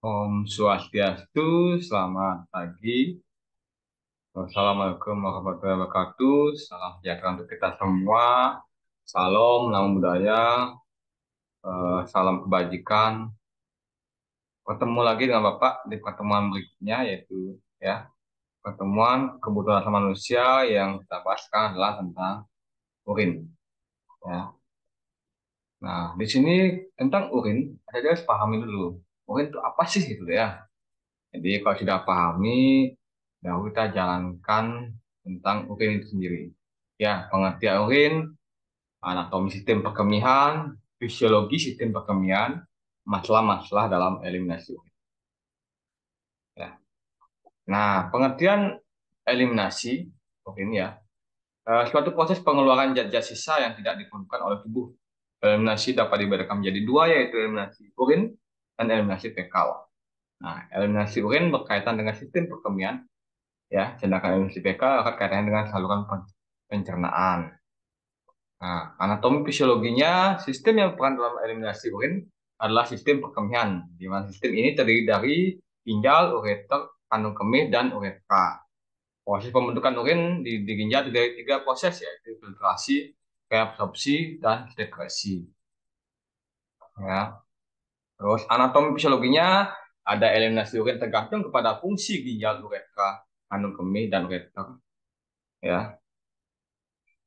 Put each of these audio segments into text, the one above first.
Om Swastiastu, selamat pagi. Wassalamualaikum warahmatullahi wabarakatuh. Salam sejahtera untuk kita semua. Salam, nama budaya, salam kebajikan. Ketemu lagi dengan Bapak di pertemuan berikutnya, yaitu ya pertemuan kebutuhan asal manusia yang kita bahas sekarang adalah tentang urin. Ya. Nah, di sini tentang urin, kita harus pahami dulu. Urin itu apa sih gitu ya? Jadi kalau sudah pahami, baru kita jalankan tentang urin itu sendiri. Ya, pengertian urin, anatomi sistem perkemihan, fisiologi sistem perkemihan, masalah-masalah dalam eliminasi urin. Ya. Nah, pengertian eliminasi urin ya, suatu proses pengeluaran zat-zat sisa yang tidak diperlukan oleh tubuh. Eliminasi dapat dibedakan menjadi dua, yaitu eliminasi urin dan eliminasi fekal. Nah, eliminasi urin berkaitan dengan sistem perkemihan, ya, sedangkan eliminasi fekal akan kaitannya dengan saluran pencernaan. Nah, anatomi fisiologinya, sistem yang berperan dalam eliminasi urin adalah sistem perkemihan, di mana sistem ini terdiri dari ginjal, ureter, kandung kemih, dan uretra. Proses pembentukan urin di ginjal terdiri dari tiga proses, yaitu filtrasi, reabsorpsi, dan sekresi. Ya. Terus anatomi fisiologinya ada eliminasi urin tergantung kepada fungsi ginjal, uretra, kandung kemih, dan ureter. Ya.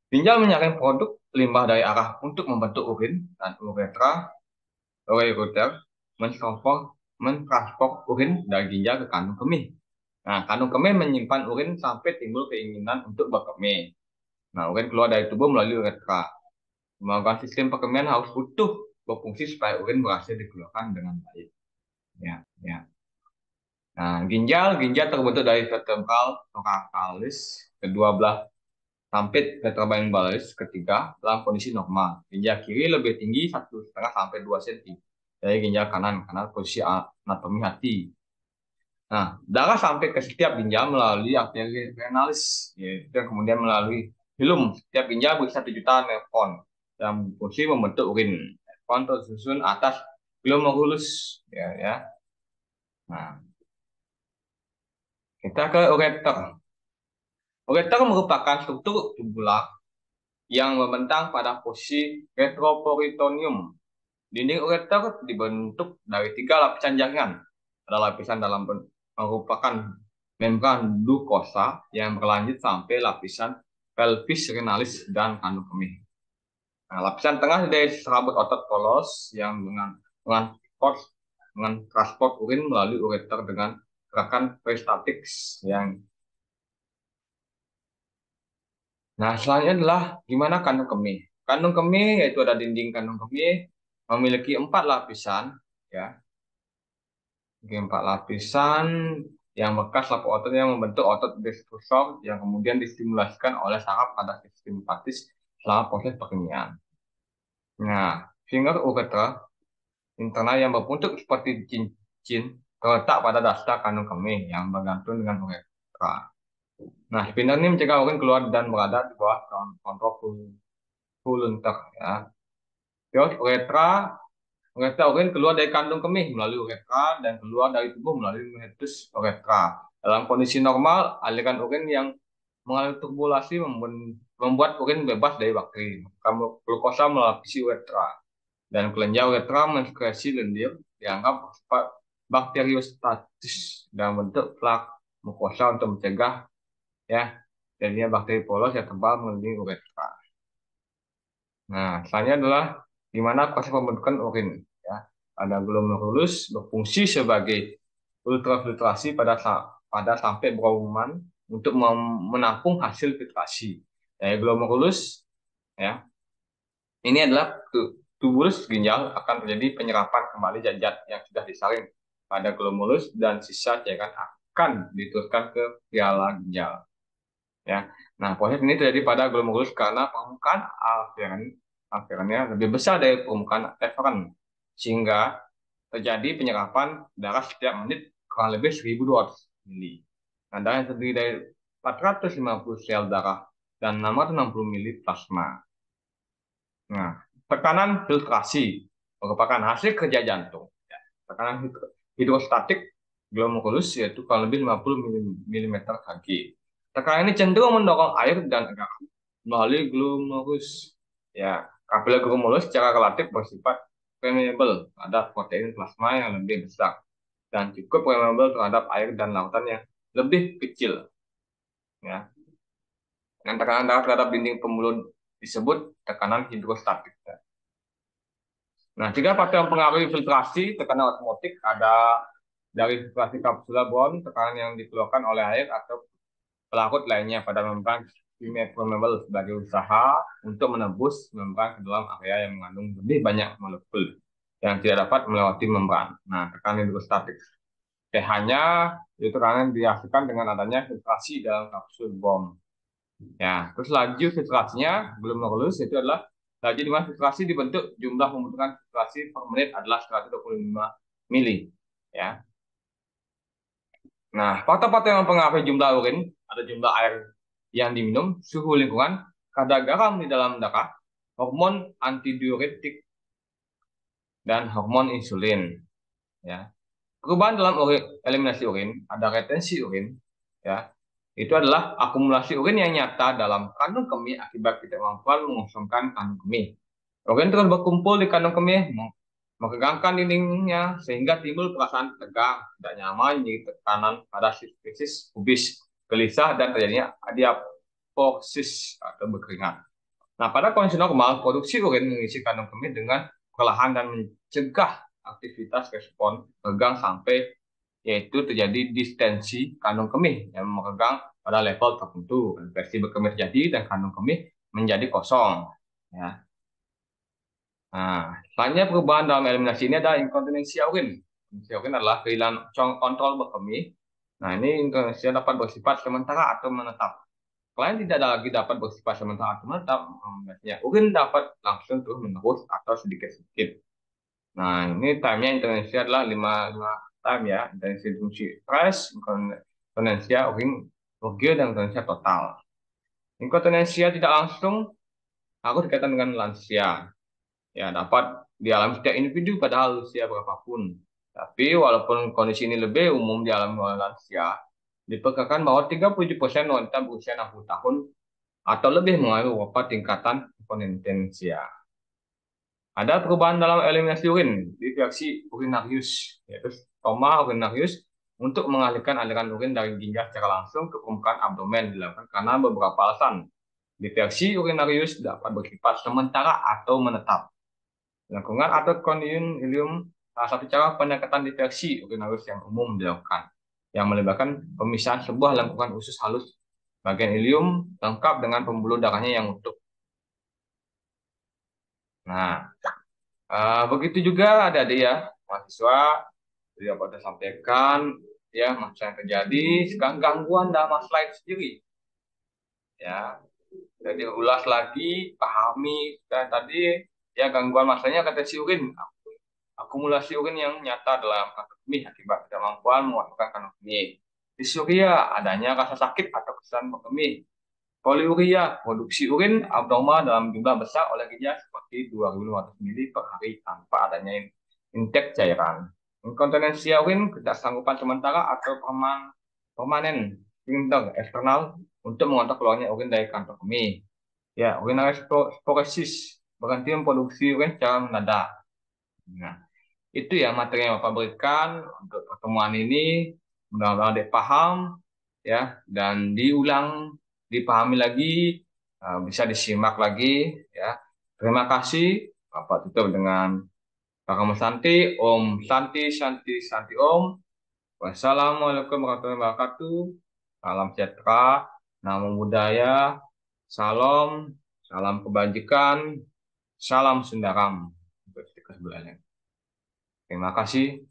Ginjal menyaring produk limbah dari arah untuk membentuk urin, dan ureter mentransfer urin dari ginjal ke kandung kemih. Nah, kandung kemih menyimpan urin sampai timbul keinginan untuk berkemih. Nah, urin keluar dari tubuh melalui uretra. Melakukan sistem perkemihan harus utuh berfungsi supaya urin berhasil dikeluarkan dengan baik. Ya, ya. Nah, ginjal terbentuk dari vertebral thoracalis kedua belah sampai vertebral lumbalis ketiga dalam kondisi normal. Ginjal kiri lebih tinggi 1,5 sampai 2 cm dari ginjal kanan karena posisi anatomi hati. Nah, darah sampai ke setiap ginjal melalui arteri renalis, yaitu yang kemudian melalui hilum. Setiap ginjal berisi 1 juta nefron yang berfungsi membentuk urin. Nefron tersusun atas glomerulus, ya, ya. Nah, kita ke ureter. Ureter merupakan struktur tubular yang membentang pada posisi retroperitoneum. Dinding ureter dibentuk dari 3 lapisan jaringan. Ada lapisan dalam merupakan membran glukosa yang berlanjut sampai lapisan pelvis renalis dan kandung kemih. Nah, lapisan tengah dari serabut otot polos yang dengan transport urin melalui ureter dengan gerakan peristatik yang. Nah, selanjutnya adalah gimana kandung kemih. Kandung kemih yaitu ada dinding kandung kemih memiliki 4 lapisan, ya, memiliki 4 lapisan yang bekas lapuk otot yang membentuk otot destruktor yang kemudian distimulasikan oleh saraf pada sistem simpatis selama proses perkemihan. Nah, finger ureter internal yang berbentuk seperti cincin terletak pada dasar kandung kemih yang bergantung dengan uretra. Nah, spinner ini mencegah urin keluar dan berada di bawah kontrol volunteer, ya. Terus uretra urin keluar dari kandung kemih melalui uretra dan keluar dari tubuh melalui meatus uretra. Dalam kondisi normal, aliran urin yang mengalami turbulasi membuat urin bebas dari bakteri. Glukosa melapisi uretra dan kelenjar uretra mensekresi lendir dianggap bersifat bakteriostatis dalam bentuk plak mukosa untuk mencegah, ya, jadinya bakteri polos yang tebal mengelilingi uretra. Nah, selanjutnya adalah di mana proses pembentukan urin. Ya. Ada glomerulus berfungsi sebagai ultrafiltrasi pada sampai Bowman untuk menampung hasil filtrasi. Glomerulus, ya, ini adalah tubulus ginjal akan terjadi penyerapan kembali zat-zat yang sudah disaring pada glomerulus dan sisa cairan akan diteruskan ke piala ginjal. Ya. Nah, proses ini terjadi pada glomerulus karena permukaan aferannya lebih besar dari permukaan eferen, sehingga terjadi penyerapan darah setiap menit kurang lebih 1.200 mili. Nah, darah yang terdiri dari 450 sel darah dan 660 mili plasma. Nah, tekanan filtrasi merupakan hasil kerja jantung. Ya, tekanan hidrostatik glomerulus yaitu kurang lebih 50 mm Hg. Tekanan ini cenderung mendorong air dan garam melalui glomerulus. Ya, kapil glomerulus secara relatif bersifat permeable terhadap protein plasma yang lebih besar dan cukup permeable terhadap air dan lautan yang lebih kecil. Ya, dengan tekanan darah terhadap dinding pembuluh disebut tekanan hidrostatik. Nah, tiga faktor yang mempengaruhi filtrasi tekanan osmotik ada dari filtrasi kapsula bond, tekanan yang dikeluarkan oleh air atau pelarut lainnya pada membran permeable sebagai usaha untuk menembus membran ke dalam area yang mengandung lebih banyak molekul yang tidak dapat melewati membran. Nah, tekanan hidrostatik. TH-nya itu tekanan dihasilkan dengan adanya filtrasi dalam kapsul bond. Ya, terus laju filtrasinya belum lulus itu adalah laju di mana filtrasi dibentuk jumlah pembentukan filtrasi per menit adalah 125 mili. Ya. Nah, faktor-faktor yang mempengaruhi jumlah urin ada jumlah air yang diminum, suhu lingkungan, kadar garam di dalam darah, hormon antidiuretik, dan hormon insulin. Ya. Perubahan dalam eliminasi urin, ada retensi urin, ya, itu adalah akumulasi urin yang nyata dalam kandung kemih akibat ketidakmampuan mengosongkan kandung kemih. Urin terus berkumpul di kandung kemih, menegangkan dindingnya sehingga timbul perasaan tegang, tidak nyaman, nyeri tekanan pada sifisis pubis, gelisah, dan terjadinya adiaposis atau berkeringat. Nah, pada kondisi normal, produksi urin mengisi kandung kemih dengan perlahan dan mencegah aktivitas respon tegang sampai yaitu terjadi distensi kandung kemih yang memegang pada level tertentu. Infeksi berkemih terjadi dan kandung kemih menjadi kosong. Ya. Nah, selanjutnya perubahan dalam eliminasi ini ada inkontinensia urin. Inkontinensia urin adalah kehilangan kontrol berkemih. Nah, ini inkontinensia dapat bersifat sementara atau menetap. Selain tidak lagi dapat bersifat sementara atau menetap, biasanya urin dapat langsung terus menerus atau sedikit-sedikit. Nah, ini time-nya Indonesia adalah 5 time ya. Indonesia fungsi stres, Indonesia urin urgil, dan Indonesia total. Inkontinensia tidak langsung harus dikaitan dengan lansia. Ya, dapat dialami setiap individu pada usia berapapun. Tapi walaupun kondisi ini lebih umum dialami oleh lansia, diperkirakan bahwa 37% wanita berusia 60 tahun atau lebih mengalami beberapa tingkatan inkontinensia. Ada perubahan dalam eliminasi urin di reaksi urinarius, yaitu stoma urinarius untuk mengalihkan aliran urin dari ginjal secara langsung ke permukaan abdomen dilakukan karena beberapa alasan. Deteksi urinarius dapat bersifat sementara atau menetap. Lengkungan atau kondium ilium salah satu cara pendekatan deteksi urinarius yang umum dilakukan, yang melibatkan pemisahan sebuah lengkungan usus halus bagian ilium lengkap dengan pembuluh darahnya yang utuh. Nah, begitu juga ada dia mahasiswa dia pada sampaikan ya masalah yang terjadi sekarang gangguan dalam masalah itu sendiri ya. Jadi ulas lagi pahami dan tadi ya gangguan masalahnya retensi urin, akumulasi urin yang nyata dalam kandung kemih akibat ketidakmampuan mengeluarkan kandung kemih. Disuria adanya rasa sakit atau kesan berkemih. Poliuria, produksi urin abnormal dalam jumlah besar oleh ginjal seperti 2.500 mili per hari tanpa adanya intake cairan. Inkontinensia urin ketidaksanggupan sementara atau permanen sphincter eksternal untuk mengontrol keluarnya urin dari kantong kemih. Ya, urinary sporesis, berhenti memproduksi urin secara mendadak. Nah, itu ya materi yang Bapak berikan untuk pertemuan ini. Mudah-mudahan Adik paham ya dan dipahami lagi, bisa disimak lagi ya. Terima kasih. Bapak tutup dengan Kakak Santi, Om Santi, Santi, Santi Om. Wassalamualaikum warahmatullahi wabarakatuh. Salam sejahtera, namo buddhaya, salam, salam kebajikan, salam Sundaram. Terima kasih.